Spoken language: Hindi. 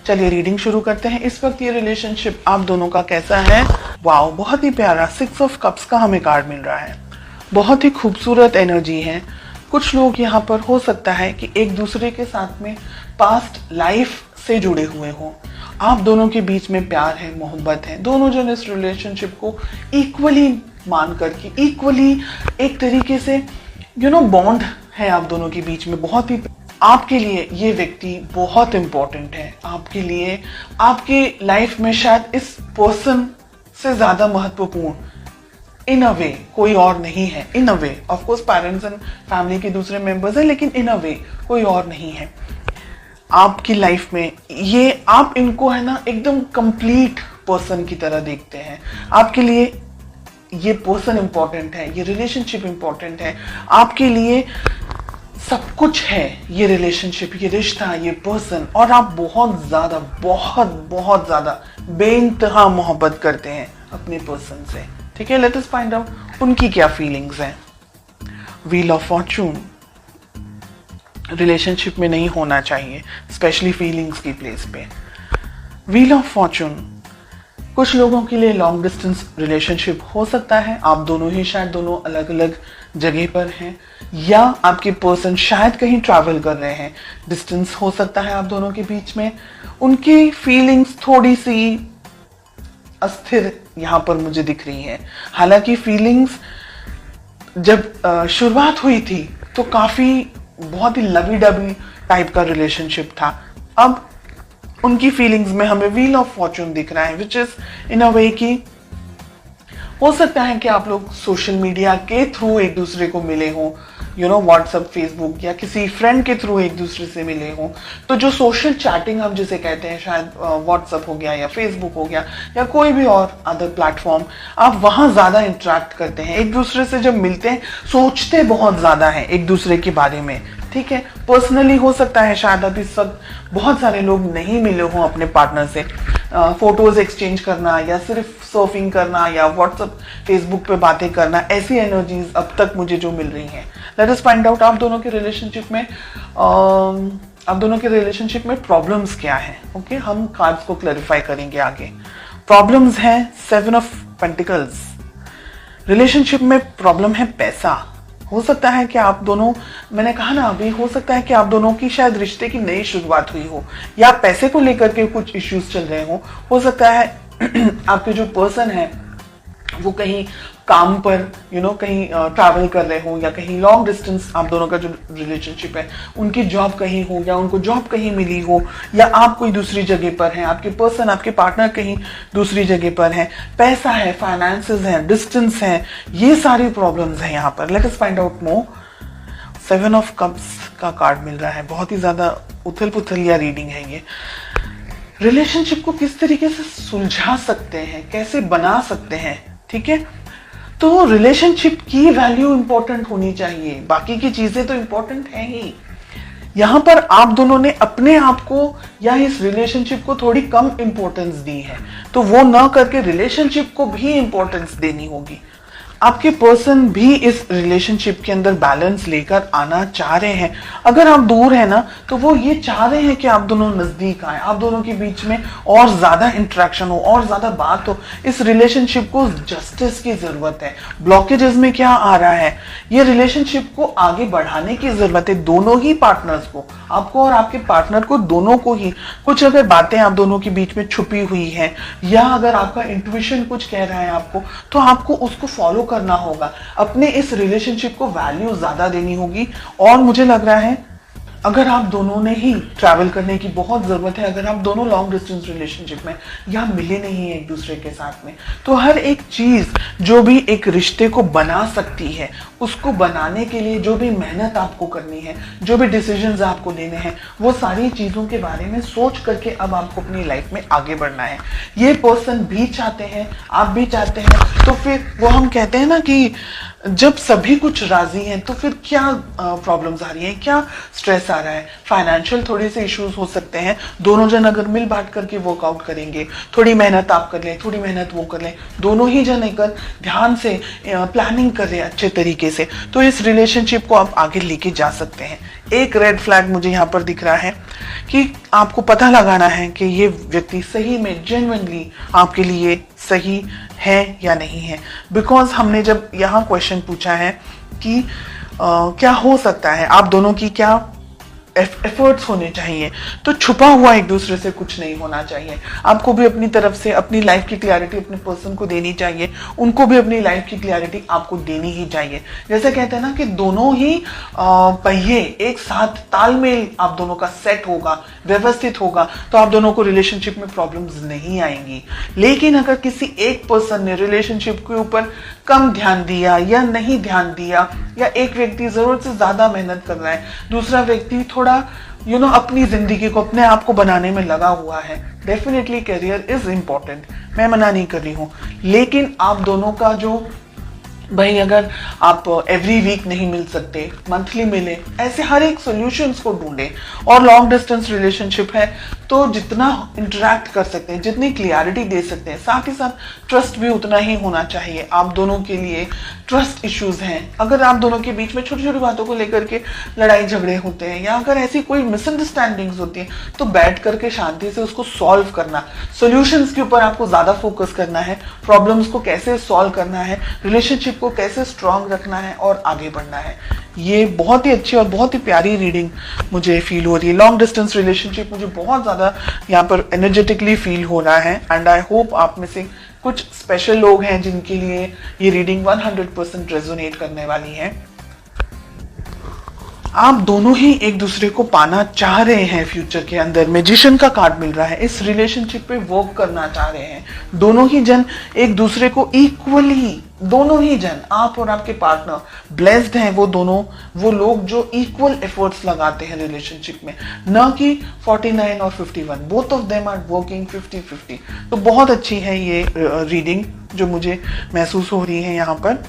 चलिए रीडिंग शुरू करते हैं। इस वक्त ये रिलेशनशिप आप दोनों का कैसा है? वाओ, बहुत ही प्यारा 6 ऑफ कप्स का हमें कार्ड मिल रहा है। बहुत ही खूबसूरत एनर्जी है। कुछ लोग यहाँ पर हो सकता है कि एक दूसरे के साथ में पास्ट लाइफ से जुड़े हुए हों। आप दोनों के बीच में प्यार है, मोहब्बत है। दोनों जन इस रिलेशनशिप को इक्वली मान करके, इक्वली एक तरीके से बॉन्ड है आप दोनों के बीच में। बहुत ही आपके लिए ये व्यक्ति बहुत इंपॉर्टेंट है। आपके लिए आपके लाइफ में शायद इस पर्सन से ज्यादा महत्वपूर्ण इन अ वे कोई और नहीं है। In a way of course parents and family के दूसरे मेंबर्स हैं, लेकिन इन अ वे कोई और नहीं है आपकी लाइफ में। ये आप इनको है ना एकदम कंप्लीट पर्सन की तरह देखते हैं। आपके लिए ये पर्सन इंपॉर्टेंट है, ये रिलेशनशिप इंपॉर्टेंट है। आपके लिए सब कुछ है ये रिलेशनशिप, ये रिश्ता, ये पर्सन। और आप बहुत ज्यादा बहुत ज्यादा बेइंतहा मोहब्बत करते हैं अपने पर्सन से। ठीक है, लेट अस फाइंड आउट उनकी क्या फीलिंग्स हैं। व्हील ऑफ फॉर्चून रिलेशनशिप में नहीं होना चाहिए, स्पेशली फीलिंग्स की प्लेस पे। व्हील ऑफ फॉर्चून कुछ लोगों के लिए लॉन्ग डिस्टेंस रिलेशनशिप हो सकता है। आप दोनों ही शायद दोनों अलग अलग जगह पर हैं, या आपके पर्सन शायद कहीं ट्रैवल कर रहे हैं। डिस्टेंस हो सकता है आप दोनों के बीच में। उनकी फीलिंग्स थोड़ी सी अस्थिर यहाँ पर मुझे दिख रही है। हालांकि फीलिंग्स जब शुरुआत हुई थी तो काफी बहुत ही लवी डबी टाइप का रिलेशनशिप था। अब उनकी फीलिंग्स में हमें व्हील ऑफ फॉर्चून दिख रहा है, विच इज इन अ वे कि हो सकता है कि आप लोग सोशल मीडिया के थ्रू एक दूसरे को मिले हों, व्हाट्सएप, फेसबुक या किसी फ्रेंड के थ्रू एक दूसरे से मिले हों। तो जो सोशल चैटिंग हम जिसे कहते हैं, शायद व्हाट्सएप हो गया या फेसबुक हो गया या कोई भी और अदर प्लेटफॉर्म, आप वहां ज्यादा इंटरेक्ट करते हैं एक दूसरे से। जब मिलते हैं सोचते बहुत ज्यादा हैं एक दूसरे के बारे में। ठीक है, पर्सनली हो सकता है शायद अब इस वक्त बहुत सारे लोग नहीं मिले हों अपने पार्टनर से। फोटोज एक्सचेंज करना या सिर्फ सर्फिंग करना या व्हाट्सएप, फेसबुक पे बातें करना, ऐसी एनर्जीज अब तक मुझे जो मिल रही हैं। लेट अस फाइंड आउट आप दोनों के रिलेशनशिप में प्रॉब्लम्स क्या हैं। ओके, हम कार्ड्स को क्लैरिफाई करेंगे आगे। प्रॉब्लम्स हैं 7 ऑफ पेंटिकल्स। रिलेशनशिप में प्रॉब्लम है पैसा। हो सकता है कि आप दोनों, मैंने कहा ना अभी, हो सकता है कि आप दोनों की शायद रिश्ते की नई शुरुआत हुई हो या पैसे को लेकर के कुछ इश्यूज चल रहे हो सकता है आपके जो पर्सन है वो कहीं काम पर कहीं ट्रैवल कर रहे हो, या कहीं लॉन्ग डिस्टेंस आप दोनों का जो रिलेशनशिप है उनकी जॉब कहीं हो, या उनको जॉब कहीं मिली हो, या आप कोई दूसरी जगह पर हैं, आपके पर्सन, आपके पार्टनर कहीं दूसरी जगह पर हैं। पैसा है, फाइनेंसेस हैं, डिस्टेंस है, ये सारी प्रॉब्लम्स हैं यहाँ पर। Let us find out more. 7 of cups का कार्ड मिल रहा है। बहुत ही ज्यादा उथल पुथल या रीडिंग है ये। रिलेशनशिप को किस तरीके से सुलझा सकते हैं, कैसे बना सकते हैं। ठीक है, तो रिलेशनशिप की वैल्यू इंपॉर्टेंट होनी चाहिए, बाकी की चीजें तो इंपॉर्टेंट है ही। यहां पर आप दोनों ने अपने आप को या इस रिलेशनशिप को थोड़ी कम इंपॉर्टेंस दी है, तो वो ना करके रिलेशनशिप को भी इंपॉर्टेंस देनी होगी। आपके पर्सन भी इस रिलेशनशिप के अंदर बैलेंस लेकर आना चाह रहे हैं। अगर आप दूर है ना, तो वो ये चाह रहे हैं कि आप दोनों नजदीक आए, आप दोनों के बीच में और ज्यादा इंटरेक्शन हो और ज्यादा बात हो। इस रिलेशनशिप को जस्टिस की जरूरत है। ब्लॉकेजेस में क्या आ रहा है, ये रिलेशनशिप को आगे बढ़ाने की जरूरत है। दोनों ही पार्टनर्स को, आपको और आपके पार्टनर को, दोनों को ही कुछ अगर बातें आप दोनों के बीच में छुपी हुई है, या अगर आपका इंट्यूशन कुछ कह रहा है आपको, तो आपको उसको फॉलो करना होगा। अपने इस रिलेशनशिप को वैल्यू ज्यादा देनी होगी। और मुझे लग रहा है अगर आप दोनों ने ही ट्रैवल करने की बहुत जरूरत है, अगर आप दोनों लॉन्ग डिस्टेंस रिलेशनशिप में या मिले नहीं है एक दूसरे के साथ में, तो हर एक चीज जो भी एक रिश्ते को बना सकती है, उसको बनाने के लिए जो भी मेहनत आपको करनी है, जो भी डिसीजंस आपको लेने हैं, वो सारी चीजों के बारे में सोच करके अब आपको अपनी लाइफ में आगे बढ़ना है। ये पर्सन भी चाहते हैं, आप भी चाहते हैं, तो फिर वो हम कहते हैं ना कि जब सभी कुछ राजी हैं तो फिर क्या प्रॉब्लम्स आ रही हैं, क्या स्ट्रेस आ रहा है? फाइनेंशियल थोड़े से इश्यूज हो सकते हैं, दोनों जन अगर मिल बांट करके वर्कआउट करेंगे, थोड़ी मेहनत आप कर लें, थोड़ी मेहनत वो कर लें, दोनों ही जन अगर ध्यान से प्लानिंग कर रहे हैं अच्छे तरीके से, तो इस रिलेशनशिप को आप आगे लेके जा सकते हैं। एक रेड फ्लैग मुझे यहाँ पर दिख रहा है कि आपको पता लगाना है कि ये व्यक्ति सही में जेन्युइनली आपके लिए सही है या नहीं है। बिकॉज हमने जब यहाँ क्वेश्चन पूछा है कि क्या हो सकता है, आप दोनों की क्या एफर्ट्स होने चाहिए, तो छुपा हुआ एक दूसरे से कुछ नहीं होना चाहिए। आपको भी अपनी तरफ से अपनी लाइफ की क्लैरिटी अपने पर्सन को देनी चाहिए, उनको भी अपनी लाइफ की क्लैरिटी आपको देनी ही चाहिए। जैसे कहते हैं ना कि दोनों ही पहिए एक साथ तालमेल आप दोनों का सेट होगा, व्यवस्थित होगा, तो आप दोनों को रिलेशनशिप में प्रॉब्लम्स नहीं आएंगी। लेकिन अगर किसी एक पर्सन ने रिलेशनशिप के ऊपर कम ध्यान दिया या नहीं ध्यान दिया, या एक व्यक्ति जरूरत से ज्यादा मेहनत कर रहा है, दूसरा व्यक्ति थोड़ा अपनी जिंदगी को, अपने आप को बनाने में लगा हुआ है, डेफिनेटली करियर इज इंपॉर्टेंट, मैं मना नहीं कर रही हूं। लेकिन आप दोनों का जो भाई, अगर आप एवरी वीक नहीं मिल सकते, मंथली मिले, ऐसे हर एक सॉल्यूशंस को ढूंढे। और लॉन्ग डिस्टेंस रिलेशनशिप है तो जितना इंटरेक्ट कर सकते हैं, जितनी क्लियरिटी दे सकते हैं, साथ ही साथ ट्रस्ट भी उतना ही होना चाहिए। आप दोनों के लिए ट्रस्ट इश्यूज हैं, अगर आप दोनों के बीच में छोटी छोटी बातों को लेकर के लड़ाई झगड़े होते हैं, या अगर ऐसी कोई मिसअंडरस्टैंडिंग्स होती है, तो बैठ करके शांति से उसको सॉल्व करना, सॉल्यूशंस के ऊपर आपको ज्यादा फोकस करना है, प्रॉब्लम्स को कैसे सॉल्व करना है, रिलेशनशिप को कैसे स्ट्रांग रखना है और आगे बढ़ना है। ये बहुत ही अच्छी और बहुत ही प्यारी रीडिंग मुझे फील हो रही है। लॉन्ग डिस्टेंस रिलेशनशिप मुझे बहुत ज्यादा यहाँ पर एनर्जेटिकली फील हो रहा है, एंड आई होप आप में से कुछ स्पेशल लोग हैं जिनके लिए ये रीडिंग 100% रेजोनेट करने वाली है। आप दोनों ही एक दूसरे को पाना चाह रहे हैं, फ्यूचर के अंदर मैजिशियन का कार्ड मिल रहा है, इस रिलेशनशिप पे वर्क करना चाह रहे हैं। दोनों ही जन एक दूसरे को इक्वली, दोनों ही जन, आप और आपके पार्टनर ब्लेस्ड हैं, वो लोग जो इक्वल एफर्ट्स लगाते हैं रिलेशनशिप में, न कि 49 और 51, both of them are working 50-50। तो बहुत अच्छी है ये रीडिंग जो मुझे महसूस हो रही है यहाँ पर।